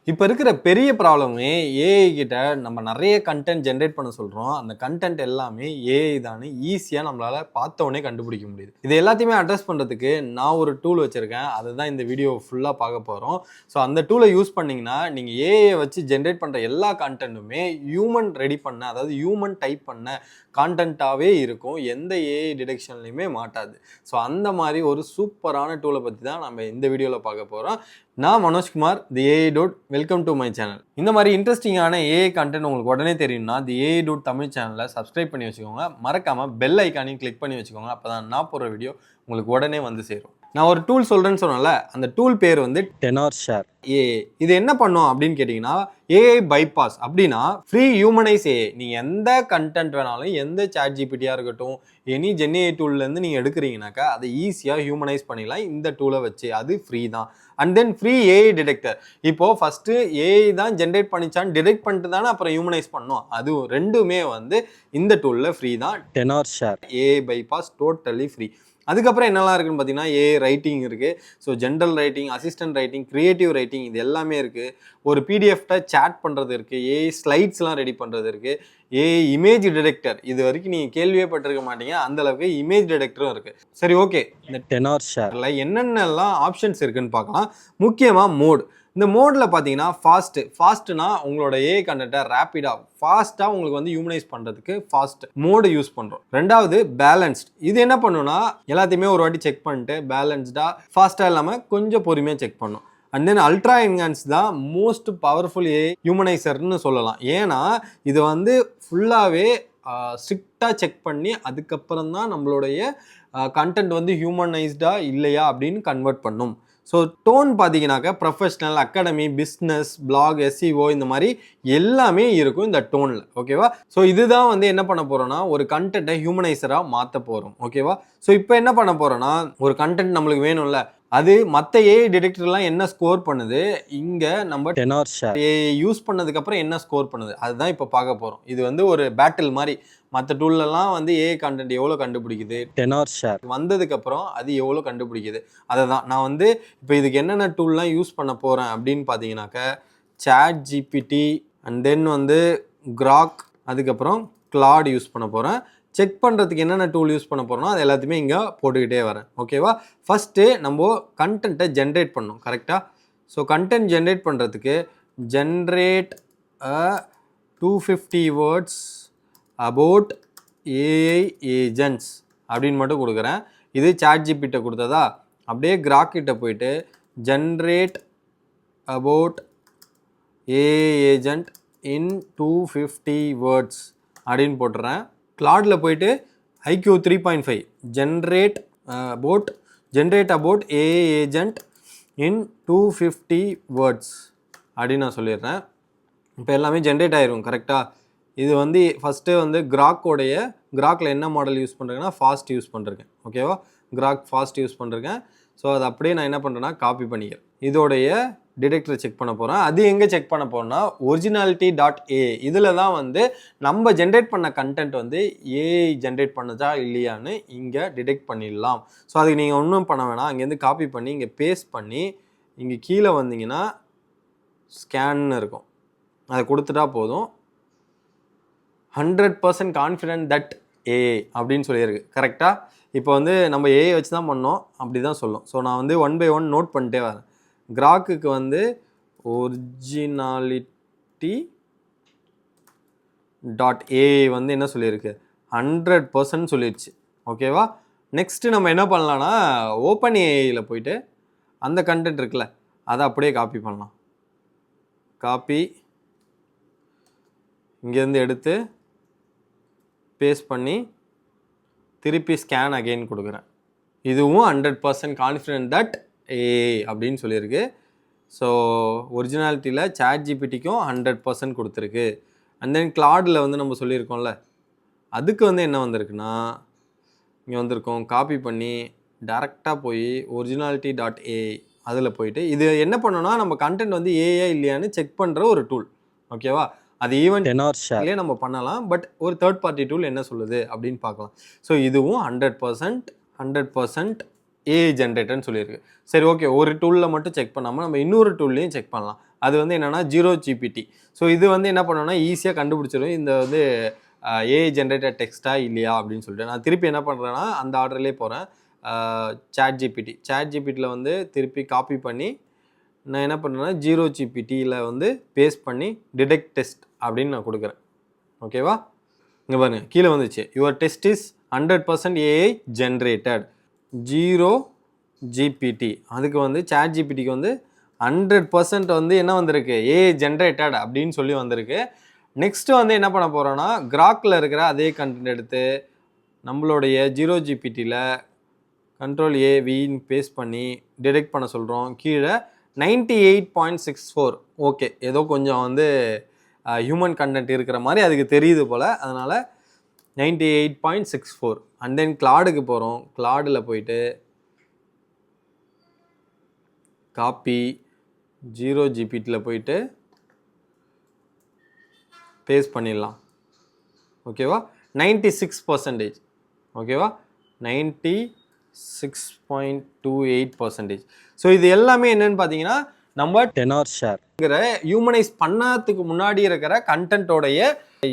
இப்போ இருக்கிற பெரிய ப்ராப்ளமே ஏஐ கிட்ட நம்ம நிறைய கண்டென்ட் ஜென்ரேட் பண்ண சொல்கிறோம். அந்த கண்டென்ட் எல்லாமே ஏஐ தான்னு ஈஸியாக நம்மளால் பார்த்த உடனே கண்டுபிடிக்க முடியுது. இது எல்லாத்தையுமே அட்ரஸ் பண்ணுறதுக்கு நான் ஒரு டூல் வச்சுருக்கேன். அதுதான் இந்த வீடியோ ஃபுல்லாக பார்க்க போகிறோம். ஸோ அந்த டூலை யூஸ் பண்ணிங்கன்னா நீங்கள் ஏஐயை வச்சு ஜென்ரேட் பண்ணுற எல்லா கண்டென்ட்டுமே ஹியூமன் ரெடி பண்ண, அதாவது ஹியூமன் டைப் பண்ண கான்டென்ட்டாகவே இருக்கும். எந்த ஏஐ டிடெக்ஷன்லையுமே மாட்டாது. ஸோ அந்த மாதிரி ஒரு சூப்பரான டூலை பற்றி தான் நம்ம இந்த வீடியோவில் பார்க்க போகிறோம். நான் Manojkumar, the AI dude. Welcome to my channel. இந்த மாதிரி இன்ட்ரெஸ்டிங்கான ஏஐ கண்டென்ட் உங்களுக்கு உடனே தெரியும்னா தி ஏஐ டூட் தமிழ் சேனலை சப்ஸ்கிரைப் பண்ணி வச்சுக்கோங்க. மறக்காமல் பெல் ஐக்கானையும் கிளிக் பண்ணி வச்சுக்கோங்க. அப்போ தான் நான் போடுற வீடியோ உங்களுக்கு உடனே வந்து சேரும். நான் ஒரு டூல் சொல்கிறேன்னு சொன்னேன்ல, அந்த டூல் பேர் வந்து டெனார்ஷேர் ஏஐ. இது என்ன பண்ணும் அப்படின்னு கேட்டிங்கன்னா, ஏஐ பைபாஸ். அப்படின்னா ஃப்ரீ ஹியூமனைஸ் ஏஐ. நீங்கள் எந்த கண்டென்ட் வேணாலும், எந்த சாட் ஜிபிடியாக இருக்கட்டும், எனி ஜென்ஏஐ டூல்லேருந்து நீங்கள் எடுக்கிறீங்கனாக்கா அதை ஈஸியாக ஹியூமனைஸ் பண்ணிடலாம் இந்த டூலை வச்சு. அது ஃப்ரீ தான். And then free AI detector. இப்போது ஃபஸ்ட்டு ஏஐ தான் ஜென்ரேட் பண்ணிச்சான்னு டிடெக்ட் பண்ணிட்டு தானே அப்புறம் ஹியூமனைஸ் பண்ணோம். அது ரெண்டுமே வந்து இந்த டூலில் ஃப்ரீ தான். டெனார்ஷேர் ஏஐ பைபாஸ் டோட்டலி ஃப்ரீ. அதுக்கப்புறம் என்னெல்லாம் இருக்குன்னு பார்த்தீங்கன்னா, ஏஐ ரைட்டிங் இருக்குது. So general writing, assistant writing, creative writing, இது எல்லாமே இருக்குது. ஒரு பிடிஎஃப்ட சேட் பண்ணுறது இருக்குது. ஏஐ ஸ்லைட்ஸ்லாம் ரெடி பண்ணுறது இருக்குது. ஏஐ இமேஜ் டிடெக்டர், இது வரைக்கும் நீங்கள் கேள்வியே பட்டிருக்க மாட்டீங்க, அந்தளவுக்கு இமேஜ் டிடெக்டரும் இருக்குது. சரி, ஓகே. இந்த டெனார்ஷேரில் என்னென்னலாம் ஆப்ஷன்ஸ் இருக்குதுன்னு பார்க்கலாம். முக்கியமாக மோட். இந்த மோடில் பார்த்தீங்கன்னா ஃபாஸ்ட்னா உங்களோட ஏஐ கண்டென்ட்டை ரேப்பிடாக ஃபாஸ்ட்டாக உங்களுக்கு வந்து ஹியூமனைஸ் பண்ணுறதுக்கு ஃபாஸ்ட் மோடு யூஸ் பண்ணுறோம். ரெண்டாவது பேலன்ஸ்ட். இது என்ன பண்ணுன்னா, எல்லாத்தையுமே ஒரு வாட்டி செக் பண்ணிட்டு பேலன்ஸ்டாக ஃபாஸ்ட்டாக இல்லாமல் கொஞ்சம் பொறுமையாக செக் பண்ணும். அண்ட் தென் அல்ட்ரா என்ஹான்ஸ் தான் மோஸ்ட் பவர்ஃபுல் ஏஐ ஹியூமனைசர்னு சொல்லலாம். ஏன்னா இது வந்து ஃபுல்லாகவே ஸ்ட்ரிக்டாக செக் பண்ணி அதுக்கப்புறம் தான் நம்மளுடைய கண்டென்ட் வந்து ஹியூமனைஸ்டாக இல்லையா அப்படின்னு கன்வெர்ட் பண்ணும். ஸோ டோன் பார்த்தீங்கன்னாக்கா professional, academy, business, blog, SEO, இந்த மாதிரி எல்லாமே இருக்கும் இந்த டோனில். ஓகேவா? ஸோ இதுதான் வந்து என்ன பண்ண போகிறோன்னா, ஒரு கண்டென்ட்டை ஹியூமனைசராக மாற்ற போகிறோம். ஓகேவா? ஸோ இப்போ என்ன பண்ண போகிறோன்னா, ஒரு கண்டென்ட் நம்மளுக்கு வேணும்ல, அது மற்ற ஏஐ டிடெக்டர்லாம் என்ன ஸ்கோர் பண்ணுது, இங்கே நம்ம டெனார்ஷேர் ஏஐ யூஸ் பண்ணதுக்கப்புறம் என்ன ஸ்கோர் பண்ணுது, அதுதான் இப்போ பார்க்க போகிறோம். இது வந்து ஒரு பேட்டில் மாதிரி. மற்ற டூல்லலாம் வந்து ஏஐ கண்டென்ட் எவ்வளோ கண்டுபிடிக்குது, டெனார்ஷேர் வந்ததுக்கப்புறம் அது எவ்வளோ கண்டுபிடிக்குது, அதை தான் நான் வந்து இப்போ இதுக்கு என்னென்ன டூல்லாம் யூஸ் பண்ண போகிறேன் அப்படின்னு பார்த்தீங்கன்னாக்கா, சாட் ஜிபிடி, அண்ட் தென் வந்து கிராக், அதுக்கப்புறம் கிளாட் யூஸ் பண்ண போகிறேன். செக் பண்ணுறதுக்கு என்னென்ன டூல் யூஸ் பண்ண போகிறோம்னா அது எல்லாத்தையுமே இங்கே போட்டுக்கிட்டே வரேன். ஓகேவா? ஃபஸ்ட்டு நம்ம கண்டென்ட்டை ஜென்ரேட் பண்ணணும். கரெக்டாக? ஸோ கண்டென்ட் ஜென்ரேட் பண்ணுறதுக்கு generate 250 words about AI agents அப்படின்னு மட்டும் கொடுக்குறேன். இது சாட் ஜிபிட்ட கொடுத்ததா. அப்படியே கிராக் கிட்ட போயிட்டு generate about AI agent in 250 words அப்படின்னு போட்டுறேன். கிளாடில் போயிட்டு IQ 3.5 generate about AI agent in 250 words அப்படின்னு நான் சொல்லிடுறேன். இப்போ எல்லாமே ஜென்ரேட் ஆயிரும். கரெக்டாக? இது வந்து ஃபஸ்ட்டு வந்து கிராக்கில் என்ன மாடல் யூஸ் பண்ணுறேன்னா, ஃபாஸ்ட் யூஸ் பண்ணிருக்கேன். ஓகேவா? கிராக் ஃபாஸ்ட் யூஸ் பண்ணிருக்கேன். ஸோ அதை அப்படியே நான் என்ன பண்ணுறேன்னா காப்பி பண்ணிக்கிறேன். இதோடைய டிடெக்டரை செக் பண்ண போகிறேன். அது எங்கே செக் பண்ண போகிறேன்னா, originality.ai. இதில் தான் வந்து நம்ம ஜென்ரேட் பண்ண கண்டென்ட் வந்து ஏஐ ஜென்ரேட் பண்ணதா இல்லையான்னு இங்கே டிடெக்ட் பண்ணிடலாம். ஸோ அதுக்கு நீங்கள் ஒன்றும் பண்ண வேணாம். அங்கேருந்து காப்பி பண்ணி இங்கே பேஸ்ட் பண்ணி இங்கே கீழே வந்தீங்கன்னா ஸ்கேன்னு இருக்கும், அதை கொடுத்துட்டா போதும். 100% கான்ஃபிடென்ட் தட் ஏஐ அப்படின்னு சொல்லியிருக்கு. கரெக்டாக? இப்போ வந்து நம்ம ஏஐ வச்சு தான் பண்ணோம், அப்படி தான் சொல்லும். ஸோ நான் வந்து 1 by 1 நோட் பண்ணிட்டே வரேன். கிராக்குக்கு வந்து originality.ai வந்து என்ன சொல்லியிருக்கு, 100% சொல்லிடுச்சு. ஓகேவா? நெக்ஸ்ட்டு நம்ம என்ன பண்ணலான்னா, ஓப்பன் ஏஐயில் போயிட்டு அந்த கண்டென்ட் இருக்குல்ல, அதை அப்படியே காப்பி பண்ணலாம். காப்பி இங்கேருந்து எடுத்து பேஸ்ட் பண்ணி திருப்பி ஸ்கேன் அகெயின் கொடுக்குறேன். இதுவும் 100% கான்ஃபிடென்ட் தட் ஏஐ அப்படின்னு சொல்லியிருக்கு. ஸோ ஒரிஜினாலிட்டியில் சாட் ஜிபிடிக்கும் 100% கொடுத்துருக்கு. அண்ட் தென் கிளாடில் வந்து நம்ம சொல்லியிருக்கோம்ல, அதுக்கு வந்து என்ன வந்திருக்குன்னா, இங்கே வந்திருக்கோம், காப்பி பண்ணி டேரெக்டாக போய் originality.ai அதில் போயிட்டு இது என்ன பண்ணோன்னா, நம்ம கண்டென்ட் வந்து ஏஐ இல்லையான்னு செக் பண்ணுற ஒரு டூல். ஓகேவா? அது ஈவன் டெனார்ஷேர்லேயே நம்ம பண்ணலாம். பட் ஒரு தேர்ட் பார்ட்டி டூல் என்ன சொல்லுது அப்படின்னு பார்க்கலாம். ஸோ இதுவும் 100% ஏஐ ஜென்ரேட்டர்னு சொல்லியிருக்கு. சரி ஓகே, ஒரு டூலில் மட்டும் செக் பண்ணாமல் நம்ம இன்னொரு டூல்லையும் செக் பண்ணலாம். அது வந்து என்னென்னா ஜீரோ ஜிபிடி. ஸோ இது வந்து என்ன பண்ணோன்னா ஈஸியாக கண்டுபிடிச்சிடும் இந்த வந்து ஏஐ ஜென்ரேட்டட் டெக்ஸ்ட்டா இல்லையா அப்படின்னு சொல்லிட்டு. நான் திருப்பி என்ன பண்ணுறேன்னா அந்த ஆர்டர்லேயே போகிறேன். சாட் ஜிபிடியில் வந்து திருப்பி காப்பி பண்ணி நான் என்ன பண்ணுறேன்னா ஜீரோ ஜிபிடியில் வந்து பேஸ்ட் பண்ணி டிடெக்ட் டெஸ்ட் அப்படின்னு நான் கொடுக்குறேன். ஓகேவா, இங்கே பாருங்கள் கீழே வந்துச்சு, your test is 100% AI generated zero GPT. அதுக்கு வந்து சாட் ஜிபிடிக்கு வந்து 100% வந்து என்ன வந்திருக்கு, ஏஐ ஜென்ரேட்டட் அப்படின்னு சொல்லி வந்திருக்கு. நெக்ஸ்ட்டு வந்து என்ன பண்ண போகிறோன்னா கிராக்கில் இருக்கிற அதே கண்டென்ட் எடுத்து நம்மளுடைய ஜீரோ ஜிபிடியில் கண்ட்ரோல் ஏவின்னு பேஸ்ட் பண்ணி டிடெக்ட் பண்ண சொல்கிறோம். கீழே 98.64. ஓகே, ஏதோ கொஞ்சம் வந்து ஹியூமன் கண்டென்ட் இருக்கிற மாதிரி அதுக்கு தெரியுது போல், அதனால் 98.64. அண்ட் தென் கிளாடுக்கு போகிறோம். கிளாடில் போயிட்டு காப்பி ஜீரோ ஜிபிடியில் போயிட்டு பேஸ்ட் பண்ணிடலாம். ஓகேவா, 96%. ஓகேவா, 96.28%. ஸோ இது எல்லாமே என்னன்னு பார்த்தீங்கன்னா நம்ம டெனார் ஷேர்ங்கிற ஹியூமனைஸ் பண்ணதுக்கு முன்னாடி இருக்கிற கண்டென்ட்டோடைய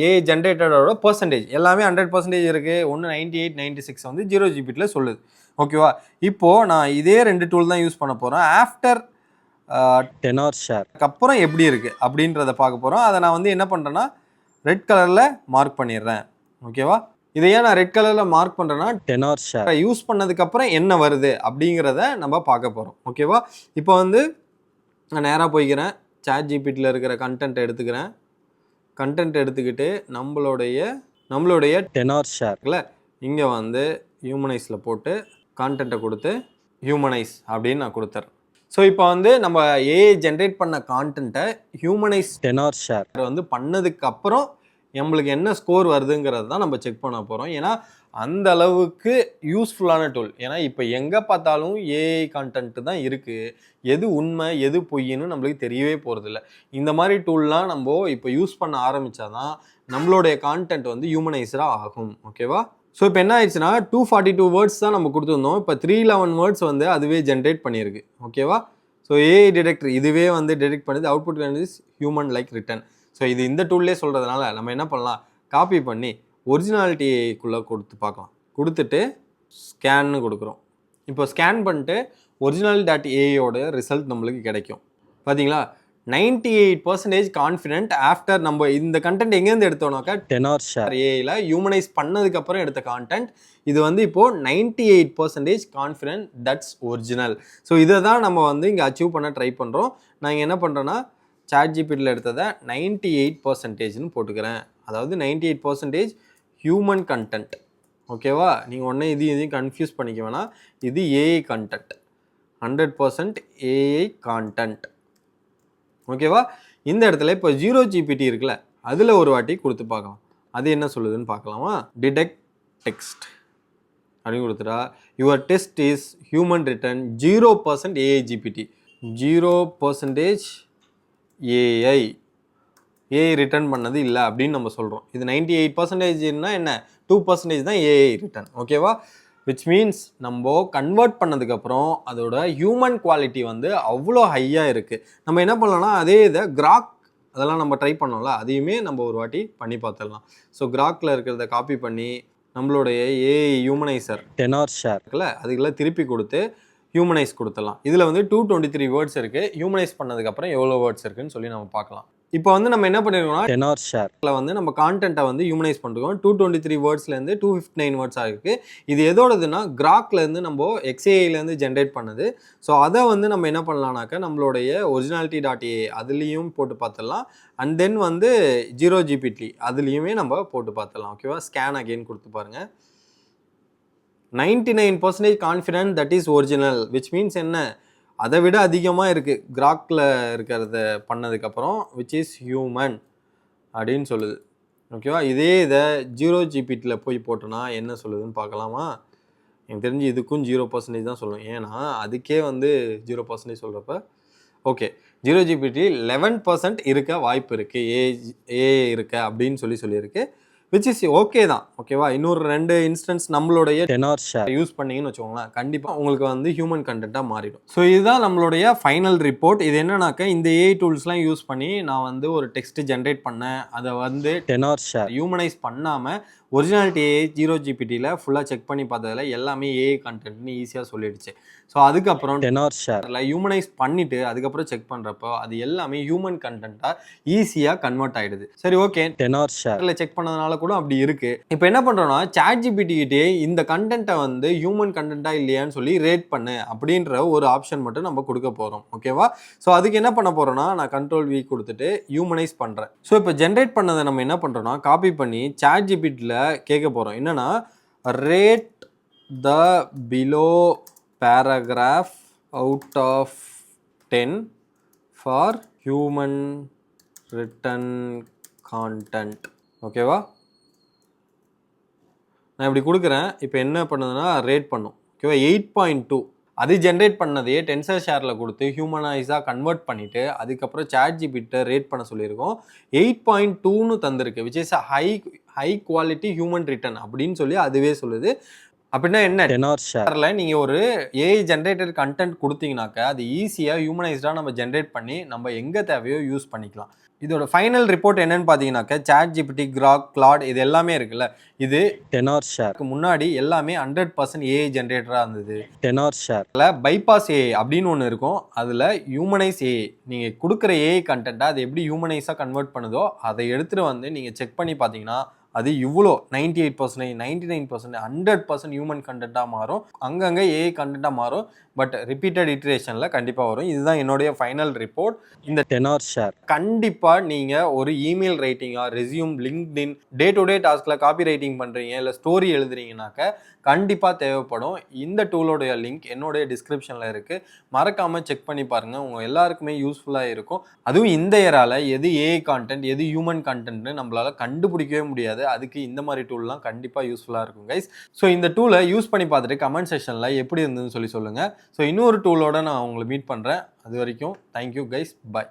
ஏ ஜென்ரேட்டடோட பர்சன்டேஜ் எல்லாமே 100% இருக்குது. ஒன்று 98, 96 வந்து ஜீரோ ஜிபிடியில் சொல்லுது. ஓகேவா, இப்போது நான் இதே 2 டூல் தான் யூஸ் பண்ண போகிறேன். ஆஃப்டர் டெனார் ஷேருக்கு அப்புறம் எப்படி இருக்குது அப்படின்றத பார்க்க போகிறோம். அதை நான் வந்து என்ன பண்ணுறேன்னா ரெட் கலரில் மார்க் பண்ணிடுறேன். ஓகேவா, இதை ஏன் நான் ரெட் கலரில் மார்க் பண்ணுறேன்னா டெனார் ஷேர் யூஸ் பண்ணதுக்கப்புறம் என்ன வருது அப்படிங்கிறத நம்ம பார்க்க போகிறோம். ஓகேவா, இப்போ வந்து நான் நேராக போய்க்கிறேன். சாட் ஜிபிடியில் இருக்கிற கண்டென்ட் எடுத்துக்கிறேன். கண்டென்ட் எடுத்துக்கிட்டு நம்மளுடைய டெனார் ஷேரில் இங்கே வந்து ஹியூமனைஸில் போட்டு கான்டென்ட்டை கொடுத்து ஹியூமனைஸ் அப்படின்னு நான் கொடுத்துறேன். ஸோ இப்போ வந்து நம்ம ஏஐ ஜென்ரேட் பண்ண கான்டென்ட்டை ஹியூமனைஸ் டெனார் ஷேர் வந்து பண்ணதுக்கப்புறம் நம்மளுக்கு என்ன ஸ்கோர் வருதுங்கிறது தான் நம்ம செக் பண்ண போகிறோம். ஏன்னா அந்த அளவுக்கு யூஸ்ஃபுல்லான டூல். ஏன்னா இப்போ எங்கே பார்த்தாலும் ஏஐ கான்டென்ட் தான் இருக்குது. எது உண்மை எது பொய்ன்னு நம்மளுக்கு தெரியவே போகிறதில்ல. இந்த மாதிரி டூல்லாம் நம்ம இப்போ யூஸ் பண்ண ஆரம்பித்தா தான் நம்மளுடைய கான்டென்ட் வந்து ஹியூமனைஸ்டாக ஆகும். ஓகேவா, ஸோ இப்போ என்ன ஆயிடுச்சுன்னா 242 வேர்ட்ஸ் தான் நம்ம கொடுத்துருந்தோம். இப்போ 311 வேர்ட்ஸ் வந்து அதுவே ஜென்ரேட் பண்ணியிருக்கு. ஓகேவா, ஸோ ஏஐ டிடெக்டர் இதுவே வந்து டிடெக்ட் பண்ணுது. Output is human like written. So இது இந்த டூல்லே சொல்கிறதுனால நம்ம என்ன பண்ணலாம், காப்பி பண்ணி ஒரிஜினாலிட்டிக்குள்ளே கொடுத்து பார்க்கலாம். கொடுத்துட்டு ஸ்கேன்னு கொடுக்குறோம். இப்போ ஸ்கேன் பண்ணிட்டு ஒரிஜினல்.ஏஐயோட ரிசல்ட் நம்மளுக்கு கிடைக்கும். பார்த்தீங்களா, 98% கான்ஃபிடென்ட் ஆஃப்டர் நம்ம இந்த கண்டென்ட் எங்கேருந்து எடுத்தோம்னாக்கா டெனார் ஷேர் ஏஐயில் ஹியூமனைஸ் பண்ணதுக்கப்புறம் எடுத்த கான்டென்ட். இது வந்து இப்போது 98% கான்ஃபிடென்ட் தட்ஸ் ஒரிஜினல். ஸோ இதை தான் நம்ம வந்து இங்கே அச்சீவ் பண்ண ட்ரை பண்ணுறோம். நான் இங்கே என்ன பண்ணுறேன்னா சாட் ஜிபிடியில் எடுத்ததை 98%ன்னு போட்டுக்கிறேன். அதாவது 98% ஹியூமன் கண்டென்ட். ஓகேவா, நீங்கள் ஒன்றே இதையும் கன்ஃபியூஸ் பண்ணிக்க வேணாம். இது ஏஐ கண்டென்ட், 100% ஏஐ கான்டென்ட். ஓகேவா, இந்த இடத்துல இப்போ ஜீரோ ஜிபிடி இருக்குல்ல, அதில் ஒரு வாட்டி கொடுத்து பார்க்கலாம். அது என்ன சொல்லுதுன்னு பார்க்கலாமா. டிடெக்ட் டெக்ஸ்ட் அப்படின்னு கொடுத்துட்டா your test is human written 0% AI GPT. 0% AI return பண்ணது இல்லை அப்படின்னு நம்ம சொல்கிறோம். இது 98%ன்னா என்ன, 2% தான் ஏஐ ரிட்டர்ன். ஓகேவா, விச் மீன்ஸ் நம்ம கன்வெர்ட் பண்ணதுக்கப்புறம் அதோட ஹியூமன் குவாலிட்டி வந்து அவ்வளோ ஹையாக இருக்குது. நம்ம என்ன பண்ணலாம்னா அதே இதை கிராக் அதெல்லாம் நம்ம ட்ரை பண்ணோம்ல, அதையுமே நம்ம ஒரு வாட்டி பண்ணி பார்த்துடலாம். ஸோ கிராக்கில் இருக்கிறத காப்பி பண்ணி நம்மளுடைய ஏஐ ஹியூமனைசர் டெனார் ஷேர் இருக்குல்ல, அதுக்கெல்லாம் திருப்பி கொடுத்து ஹியூமனைஸ் கொடுத்துடலாம். இதில் வந்து 223 வேர்ட்ஸ் இருக்குது. ஹியூமனைஸ் பண்ணதுக்கப்புறம் எவ்வளோ வேர்ட்ஸ் இருக்குன்னு சொல்லி நம்ம பார்க்கலாம். இப்போ வந்து நம்ம என்ன பண்ணிருக்கோம்னா டெனார் ஷேரில் வந்து நம்ம கான்டென்ட்டை வந்து ஹியூமனைஸ் பண்ணிருக்கோம். 223 வேர்ட்ஸ்லேருந்து 259 வேர்ட்ஸாக இருக்குது. இது எதோடதுன்னா கிராக்லேருந்து நம்ம எக்ஸ்ஏஐலேருந்து ஜென்ரேட் பண்ணுது. ஸோ அதை வந்து நம்ம என்ன பண்ணலாம்னாக்கா நம்மளுடைய ஒரிஜினாலிட்டி.ஏஐ அதுலேயும் போட்டு பார்த்துடலாம். அண்ட் தென் வந்து ஜீரோ ஜிபிடி அதுலேயுமே நம்ம போட்டு பார்த்துடலாம். ஓகேவா, ஸ்கேன் அகெயின் கொடுத்து பாருங்கள். 99% confident that is original. Which means என்ன, அதை விட அதிகமாக இருக்குது கிராக்கில் இருக்கிறத பண்ணதுக்கப்புறம், விச் இஸ் ஹியூமன் அப்படின்னு சொல்லுது. ஓகேவா, இதே இதை ஜீரோ ஜிபிடியில் போய் போட்டோன்னா என்ன சொல்லுதுன்னு பார்க்கலாமா. எனக்கு தெரிஞ்சு இதுக்கும் 0% தான் சொல்லுவேன். ஏன்னா அதுக்கே வந்து 0% சொல்கிறப்ப ஓகே, ஜீரோ ஜிபிடி 11% இருக்க வாய்ப்பு இருக்குது, ஏ இருக்க அப்படின்னு சொல்லியிருக்கு. விச் இஸ் ஓகே தான், ஓகேவா. இன்னொரு 2 இன்ஸ்டன்ஸ் நம்மளுடைய டெனார் ஷேர் யூஸ் பண்ணீங்கன்னு வச்சுக்கோங்களேன், கண்டிப்பாக உங்களுக்கு வந்து ஹியூமன் கண்டென்ட்டாக மாறிடும். ஸோ இதுதான் நம்மளுடைய ஃபைனல் ரிப்போர்ட். இது என்னன்னாக்க இந்த ஏஐ டூல்ஸ்லாம் யூஸ் பண்ணி நான் வந்து ஒரு டெக்ஸ்ட் ஜென்ரேட் பண்ணேன், அதை வந்து டெனார் ஷேர் ஹியூமனைஸ் பண்ணாமல் ஒரிஜினாலிட்டி ஏஐ 0GPT ஃபுல்லாக செக் பண்ணி பார்த்ததுல எல்லாமே ஏஐ கண்டென்ட்னு ஈஸியாக சொல்லிடுச்சு. ஸோ அதுக்கப்புறம் டெனார் ஷேரில் ஹியூமனைஸ் பண்ணிவிட்டு அதுக்கப்புறம் செக் பண்ணுறப்போ அது எல்லாமே ஹியூமன் கண்டென்ட்டாக ஈஸியாக கன்வெர்ட் ஆகிடுது. சரி, ஓகே, டெனார் ஷேரில் செக் பண்ணதுனால கூட அப்படி இருக்குது. இப்போ என்ன பண்ணுறோன்னா ChatGPT கிட்டே இந்த கண்டென்ட்டை வந்து ஹியூமன் கண்டென்ட்டாக இல்லையான்னு சொல்லி ரேட் பண்ணு அப்படின்ற ஒரு ஆப்ஷன் மட்டும் நம்ம கொடுக்க போகிறோம், ஓகேவா. ஸோ அதுக்கு என்ன பண்ண போகிறோன்னா, நான் Ctrl+V கொடுத்துட்டு ஹியூமனைஸ் பண்ணுறேன். ஸோ இப்போ ஜென்ரேட் பண்ணதை நம்ம என்ன பண்ணுறோன்னா காப்பி பண்ணி ChatGPTல கேட்க போகிறோம். என்னன்னா, rate the below paragraph out of 10 for human written content, ஓகேவா. நான் இப்படி கொடுக்குறேன். இப்போ என்ன பண்ணுதுன்னா ரேட் பண்ணும், ஓகேவா. 8.2 அது ஜென்ரேட் பண்ணதையே டென்சர் ஷேரில் கொடுத்து ஹியூமனைஸாக கன்வெர்ட் பண்ணிவிட்டு அதுக்கப்புறம் ChatGPT ரேட் பண்ண சொல்லியிருக்கோம். 8.2ன்னு தந்திருக்கு, which is high quality human written அப்படின்னு சொல்லி அதுவே சொல்லுது. அப்படின்னா என்ன, டெனார் ஷேரில் நீங்கள் ஒரு ஏஐ ஜென்ரேட்டட் கண்டென்ட் கொடுத்தீங்கன்னாக்க அது ஈஸியாக ஹியூமனைஸ்டாக நம்ம ஜென்ரேட் பண்ணி நம்ம எங்கே தேவையோ யூஸ் பண்ணிக்கலாம். இதோட ஃபைனல் ரிப்போர்ட் என்னன்னு பார்த்தீங்கன்னாக்க ChatGPT, Grok, Claude இது எல்லாமே இருக்குல்ல, இது டெனார் ஷேருக்கு முன்னாடி எல்லாமே 100% ஏஐ ஜென்ரேட்டராக இருந்தது. டெனார் ஷேரில் பைபாஸ் ஏஐ அப்படின்னு ஒன்று இருக்கும், அதில் ஹியூமனைஸ் ஏஐ நீங்கள் கொடுக்குற ஏஐ கண்டென்ட்டை அது எப்படி ஹியூமனைஸாக கன்வெர்ட் பண்ணுதோ அதை எடுத்துகிட்டு வந்து நீங்கள் செக் பண்ணி பார்த்தீங்கன்னா அது இவ்வளோ 98%, 99%, 100% ஹியூமன் கண்டென்ட்டாக மாறும். அங்கங்கே ஏஐ கண்டென்ட்டாக மாறும், பட் ரிப்பீட்டட் இட்ரேஷனில் கண்டிப்பாக வரும். இதுதான் என்னுடைய ஃபைனல் ரிப்போர்ட். இந்த டெனார் ஷேர் கண்டிப்பாக நீங்கள் ஒரு இமெயில் ரைட்டிங்காக, resume, LinkedIn, day to day டாஸ்கில் காப்பி ரைட்டிங் பண்ணுறீங்க, இல்லை ஸ்டோரி எழுதுறீங்கனாக்க கண்டிப்பாக தேவைப்படும். இந்த டூலோடைய லிங்க் என்னுடைய டிஸ்கிரிப்ஷனில் இருக்குது, மறக்காமல் செக் பண்ணி பாருங்கள். உங்கள் எல்லாருக்குமே யூஸ்ஃபுல்லாக இருக்கும். அதுவும் இந்த இயரால் எது ஏஐ கான்டென்ட் எது ஹியூமன் கான்டென்ட்னு நம்மளால் கண்டுபிடிக்கவே முடியாது. அதுக்கு இந்த மாதிரி டூல்லாம் கண்டிப்பாக யூஸ்ஃபுல்லாக இருக்கும் கைஸ். ஸோ இந்த டூலை யூஸ் பண்ணி பார்த்துட்டு கமெண்ட் செக்ஷனில் எப்படி இருந்ததுன்னு சொல்லுங்கள். ஸோ இன்னொரு டூலோட நான் உங்களை மீட் பண்ணுறேன். அது வரைக்கும் தேங்க்யூ கைஸ், பாய்.